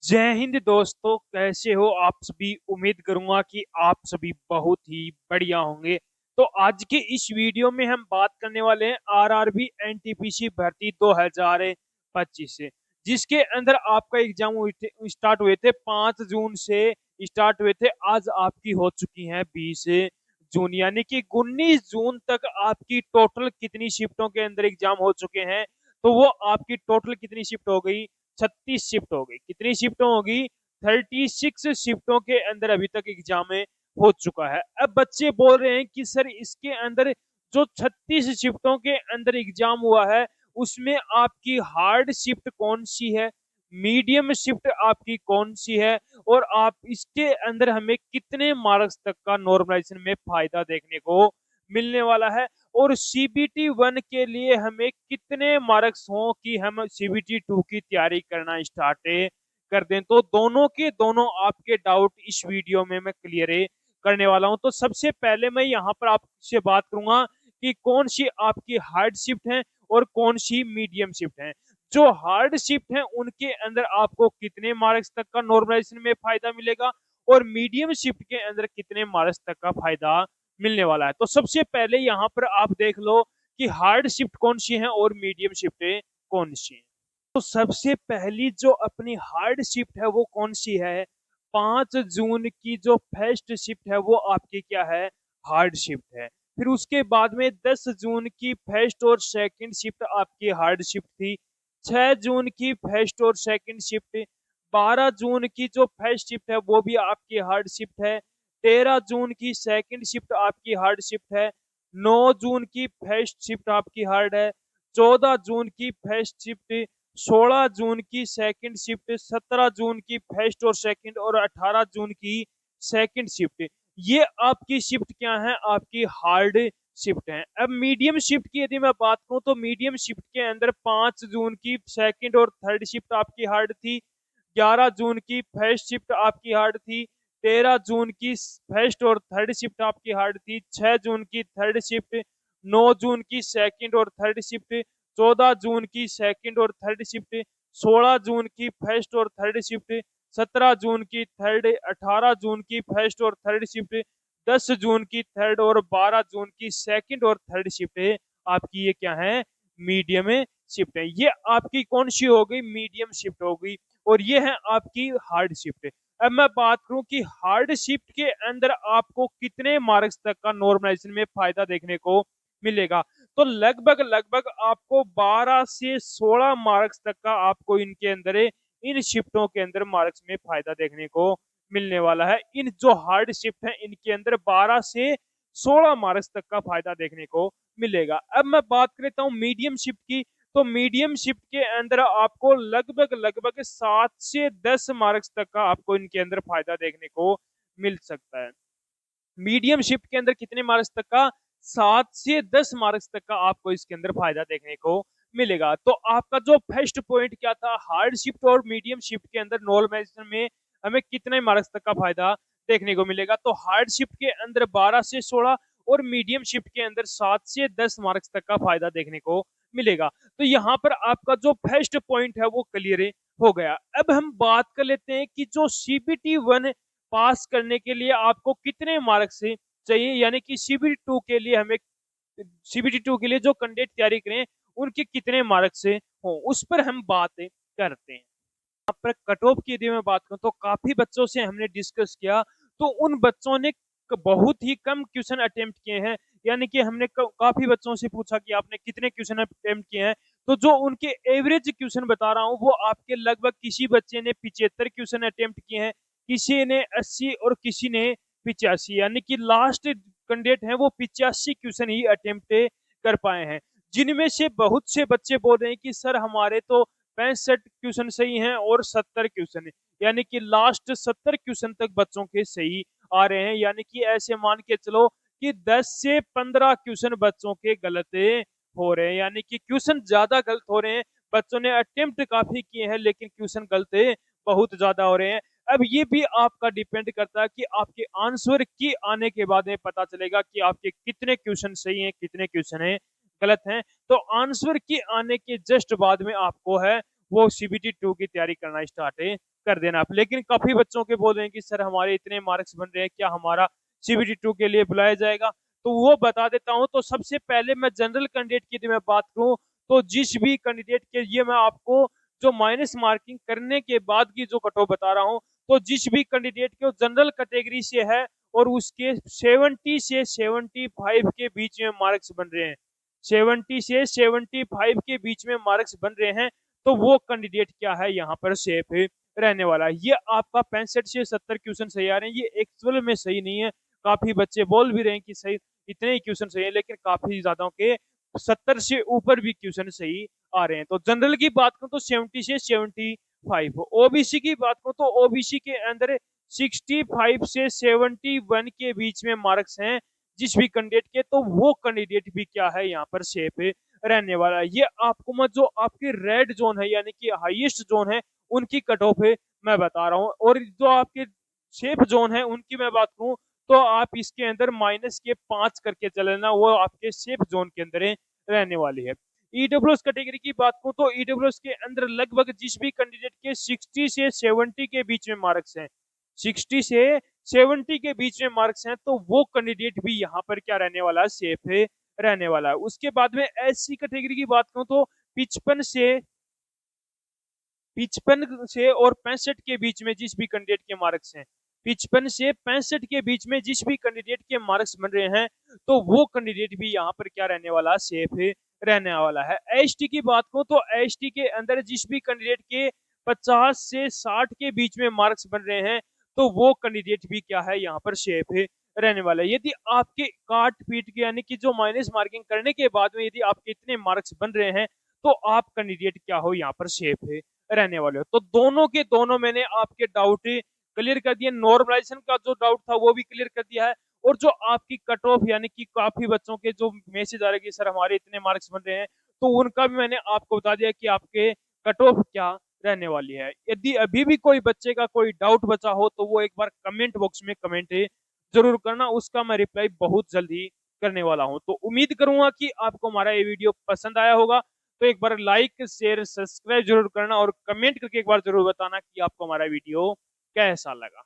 जय हिंद दोस्तों, कैसे हो आप सभी। उम्मीद करूंगा कि आप सभी बहुत ही बढ़िया होंगे। तो आज के इस वीडियो में हम बात करने वाले हैं आरआरबी एनटीपीसी भर्ती 2025 से, जिसके अंदर आपका एग्जाम स्टार्ट हुए थे 5 जून से स्टार्ट हुए थे। आज आपकी हो चुकी हैं 20 जून, यानी कि 19 जून तक आपकी टोटल कितनी शिफ्टों के अंदर एग्जाम हो चुके हैं। तो वो आपकी टोटल कितनी शिफ्ट हो गई? 36 शिफ्ट हो गई। कितनी शिफ्टों होगी? 36 शिफ्टों के अंदर अभी तक एग्जाम में हो चुका है। अब बच्चे बोल रहे हैं कि सर इसके अंदर जो 36 शिफ्टों के अंदर एग्जाम हुआ है उसमें आपकी हार्ड शिफ्ट कौन सी है, मीडियम शिफ्ट आपकी कौन सी है, और आप इसके अंदर हमें कितने मार्क्स तक का नॉर्मलाइजेशन में फायदा देखने को मिलने वाला है, और सीबीटी 1 के लिए हमें कितने मार्क्स हों कि हम सीबीटी 2 की तैयारी करना स्टार्ट कर दें। तो दोनों के दोनों आपके डाउट इस वीडियो में मैं क्लियर करने वाला हूं। तो सबसे पहले मैं यहाँ पर आपसे बात करूंगा कि कौन सी आपकी हार्ड शिफ्ट है और कौन सी मीडियम शिफ्ट है। जो हार्ड शिफ्ट है उनके अंदर आपको कितने मार्क्स तक का नॉर्मलाइजेशन में फायदा मिलेगा, और मीडियम शिफ्ट के अंदर कितने मार्क्स तक का फायदा मिलने वाला है। तो सबसे पहले यहाँ पर आप देख लो कि हार्ड शिफ्ट कौन सी है और मीडियम शिफ्ट कौन सी है। तो सबसे पहली जो अपनी हार्ड शिफ्ट है वो कौन सी है? 5 जून की जो फर्स्ट शिफ्ट है वो आपकी क्या है? हार्ड शिफ्ट है। फिर उसके बाद में 10 जून की फर्स्ट और सेकंड शिफ्ट आपकी हार्ड शिफ्ट थी। 6 जून की फर्स्ट और सेकंड शिफ्ट। 12 जून की जो फर्स्ट शिफ्ट है वो भी आपकी हार्ड शिफ्ट है। 13 जून की सेकंड शिफ्ट आपकी हार्ड शिफ्ट है। 9 जून की फर्स्ट शिफ्ट आपकी हार्ड है। 14 जून की फर्स्ट शिफ्ट। 16 जून की सेकंड शिफ्ट। 17 जून की फर्स्ट और सेकंड, और 18 जून की सेकंड शिफ्ट। ये आपकी शिफ्ट क्या है? आपकी हार्ड शिफ्ट है। अब मीडियम शिफ्ट की यदि मैं बात करूं तो मीडियम शिफ्ट के अंदर 5 जून की सेकंड और थर्ड शिफ्ट आपकी हार्ड थी। 11 जून की फर्स्ट शिफ्ट आपकी हार्ड थी। 13 जून की फर्स्ट और थर्ड शिफ्ट आपकी हार्ड थी। 6 जून की थर्ड शिफ्ट। 9 जून की सेकंड और थर्ड शिफ्ट। 14 जून की सेकंड और थर्ड शिफ्ट। 16 जून की फर्स्ट और थर्ड शिफ्ट। 17 जून की थर्ड। 18 जून की फर्स्ट और थर्ड शिफ्ट। 10 जून की थर्ड, और 12 जून की सेकंड और थर्ड शिफ्ट आपकी ये क्या है? मीडियम शिफ्ट है। ये आपकी कौन सी हो गई? मीडियम शिफ्ट हो गई। और ये है आपकी हार्ड शिफ्ट। अब मैं बात करूं कि हार्ड शिफ्ट के अंदर आपको कितने मार्क्स तक का नॉर्मलाइजेशन में फायदा देखने को मिलेगा। तो लगभग लगभग आपको 12 से 16 मार्क्स तक का आपको इनके अंदर इन शिफ्टों के अंदर मार्क्स में फायदा देखने को मिलने वाला है। इन जो हार्ड शिफ्ट है इनके अंदर 12 से 16 मार्क्स तक का फायदा देखने को मिलेगा। अब मैं बात करता हूं मीडियम शिफ्ट की। तो मीडियम शिफ्ट के अंदर आपको लगभग लगभग 7 से 10 मार्क्स तक का आपको इनके अंदर फायदा देखने को मिल सकता है। मीडियम शिफ्ट के अंदर कितने मार्क्स तक का? 7 से 10 मार्क्स तक का आपको इसके अंदर फायदा देखने को मिलेगा। तो आपका जो फर्स्ट पॉइंट क्या था? हार्ड शिफ्ट और मीडियम शिफ्ट के अंदर नॉर्मलाइजेशन में हमें कितने मार्क्स तक का फायदा देखने को मिलेगा। तो हार्ड शिफ्ट के अंदर 12 से 16, और मीडियम शिफ्ट के अंदर 7 से 10 मार्क्स तक का फायदा देखने को मिलेगा। तो यहाँ पर आपका जो फर्स्ट पॉइंट है वो क्लियर हो गया। अब हम बात कर लेते हैं कि जो सीबीटी 1 पास करने के लिए आपको कितने मार्क्स चाहिए, यानी कि सीबीटी 2 के लिए हमें, सीबीटी 2 के लिए जो कैंडिडेट तैयारी करें उनके कितने मार्क्स हो, उस पर हम बात करते हैं। यहाँ पर कट ऑफ की यदि मैं बात करूं तो काफी बच्चों से हमने डिस्कस किया, तो उन बच्चों ने बहुत ही कम क्वेश्चन अटेम्प्ट किए हैं। यानी कि हमने काफी बच्चों से पूछा कि आपने कितने क्वेश्चन अटेम्प्ट किए हैं, तो जो उनके एवरेज क्वेश्चन बता रहा हूं वो आपके लगभग, किसी बच्चे ने 75 क्वेश्चन अटेम्प्ट किए हैं, किसी ने 80, और किसी ने 85, यानी कि लास्ट कैंडिडेट है वो 85 क्वेश्चन ही अटेम्प्ट कर पाए हैं। जिनमें से बहुत से बच्चे बोल रहे हैं कि सर हमारे तो 65 क्वेश्चन सही हैं और 70 क्वेश्चन, यानी कि लास्ट 70 क्वेश्चन तक बच्चों के सही आ रहे हैं। यानी कि ऐसे मान के चलो कि 10 से 15 क्वेश्चन बच्चों के गलत हो रहे हैं, यानी कि क्वेश्चन ज्यादा गलत हो रहे हैं। बच्चों ने अटेम्प्ट काफी किए हैं लेकिन क्वेश्चन गलत बहुत ज्यादा हो रहे हैं। अब ये भी आपका डिपेंड करता है कि आपके आंसर की आने के बाद में पता चलेगा कि आपके कितने क्वेश्चन सही हैं, कितने क्वेश्चन गलत हैं। तो आंसर की आने के जस्ट बाद में आपको है वो CBT 2 की तैयारी करना स्टार्ट कर देना आप। लेकिन काफी बच्चों के बोल रहे हैं कि सर हमारे इतने मार्क्स बन रहे हैं, क्या हमारा CBT 2 के लिए बुलाया जाएगा? तो वो बता देता हूँ। तो सबसे पहले मैं जनरल कैंडिडेट की मैं बात करूँ, तो जिस भी कैंडिडेट के लिए मैं आपको जो माइनस मार्किंग करने के बाद की जो कट ऑफ बता रहा हूँ, तो जिस भी कैंडिडेट के जनरल कैटेगरी से है और उसके 70 से 75 के बीच में मार्क्स बन रहे हैं, 70 से 75 के बीच में मार्क्स बन रहे हैं, तो वो कैंडिडेट क्या है यहाँ पर सेफ रहने वाला है। ये आपका 65 से 70 क्वेश्चन सही आ रहे हैं, ये एक्चुअल में सही नहीं है। काफी बच्चे बोल भी रहे हैं कि सही इतने ही क्वेश्चन सही है, लेकिन काफी ज्यादा के 70 से ऊपर भी क्वेश्चन सही आ रहे हैं। तो जनरल की बात करूं तो 70 से 75, ओबीसी की बात करूं तो ओबीसी के अंदर 65 से 71 के बीच में मार्क्स हैं जिस भी कैंडिडेट के, तो वो कैंडिडेट भी क्या है यहाँ पर सेफ रहने वाला है। ये आपको मैं जो आपके रेड जोन है यानी कि हाईएस्ट जोन है उनकी कट ऑफ है मैं बता रहा हूँ, और जो आपके सेफ जोन है उनकी मैं बात करूँ तो आप इसके अंदर -5 करके चलेना, वो आपके सेफ जोन के अंदर रहने वाली है। ईडब्ल्यूएस कैटेगरी की बात करूं तो ईडब्ल्यूएस के अंदर लगभग जिस भी कैंडिडेट के 60 से 70 के बीच में मार्क्स हैं, 60 से 70 के बीच में मार्क्स हैं, तो वो कैंडिडेट भी यहाँ पर क्या रहने वाला है, सेफ रहने वाला है। उसके बाद में एससी कैटेगरी की बात करूं तो 55 से और 65 के बीच में जिस भी कैंडिडेट के मार्क्स हैं, 55 से 65 के बीच में जिस भी कैंडिडेट के मार्क्स बन रहे हैं, तो वो कैंडिडेट भी यहाँ पर क्या रहने वाला, सेफ रहने वाला है। एसटी की बात करूं तो एसटी के अंदर जिस भी कैंडिडेट के 50 से 60 के बीच में मार्क्स बन रहे हैं, तो वो कैंडिडेट भी क्या है यहाँ पर सेफ रहने वाला है। यदि आपके काट पीट के यानी कि जो माइनस मार्किंग करने के बाद में यदि आपके इतने मार्क्स बन रहे हैं, तो आप कैंडिडेट क्या हो यहाँ पर सेफ रहने वाले हो। तो दोनों के दोनों मैंने आपके डाउट क्लियर कर दिए, नॉर्मलाइजेशन का जो डाउट था वो भी क्लियर कर दिया है, और जो आपकी कट ऑफ यानी कि काफी बच्चों के जो मैसेज आ रहे कि सर हमारे इतने मार्क्स बन रहे हैं, तो उनका भी मैंने आपको बता दिया कि आपके कट ऑफ क्या रहने वाली है। यदि अभी भी कोई बच्चे का कोई डाउट बचा हो तो वो एक बार कमेंट बॉक्स में कमेंट जरूर करना, उसका मैं रिप्लाई बहुत जल्दी करने वाला हूं। तो उम्मीद करूंगा कि आपको हमारा ये वीडियो पसंद आया होगा, तो एक बार लाइक शेयर सब्सक्राइब जरूर करना और कमेंट करके एक बार जरूर बताना कि आपको हमारा वीडियो कैसा लगा।